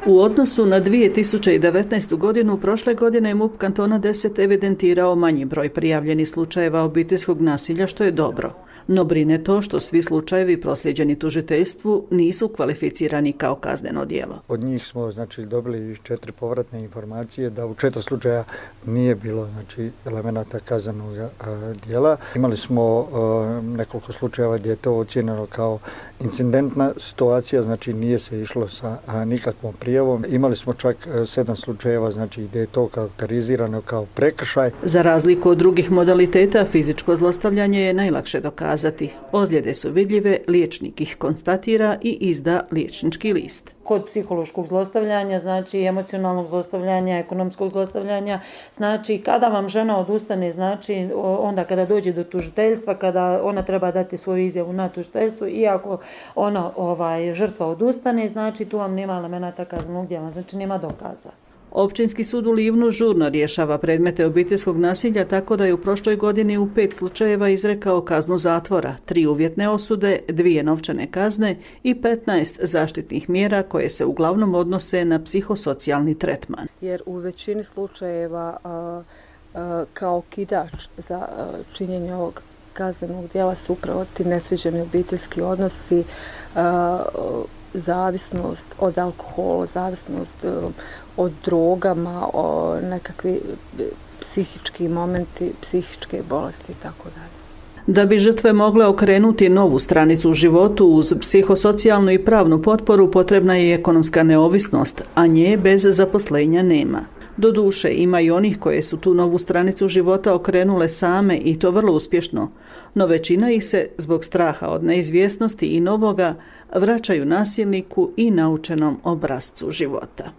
U odnosu na 2019. godinu, prošle godine je MUP kantona 10 evidentirao manji broj prijavljenih slučajeva obiteljskog nasilja, što je dobro. No brine to što svi slučajevi proslijeđeni tužiteljstvu nisu kvalificirani kao kazneno djelo. Od njih smo dobili 4 povratne informacije da u 4 slučaja nije bilo elemenata kaznenog djela. Imali smo nekoliko slučajeva gdje je to ocijenjeno kao incidentna situacija, nije se išlo sa nikakvom prijavom. Imali smo čak 7 slučajeva gdje je to karakterizirano kao prekršaj. Za razliku od drugih modaliteta, fizičko zlostavljanje je najlakše dokazati. Ozljede su vidljive, liječnik ih konstatira i izda liječnički list. Kod psihološkog zlostavljanja, emocionalnog zlostavljanja, ekonomskog zlostavljanja, kada vam žena odustane, onda kada dođe do tužiteljstva, kada ona treba dati svoju izjavu na tužiteljstvo, iako ona žrtva odustane, tu vam nema elemenata kaznenog djela, nema dokaza. Općinski sud u Livnu žurno rješava predmete obiteljskog nasilja, tako da je u prošloj godini u 5 slučajeva izrekao kaznu zatvora, 3 uvjetne osude, 2 novčane kazne i 15 zaštitnih mjera koje se uglavnom odnose na psihosocijalni tretman. Jer u većini slučajeva kao okidač za činjenje ovog kaznenog djela su upravo ti nesređeni obiteljski odnosi, zavisnost od alkohola, zavisnost od drogama, nekakvi psihički momenti, psihičke bolesti itd. Da bi žrtve mogle okrenuti novu stranicu u životu uz psihosocijalnu i pravnu potporu potrebna je ekonomska neovisnost, a nje bez zaposlenja nema. Doduše, ima i onih koje su tu novu stranicu života okrenule same i to vrlo uspješno, no većina ih se zbog straha od neizvjesnosti i novoga vraćaju nasilniku i naučenom obrascu života.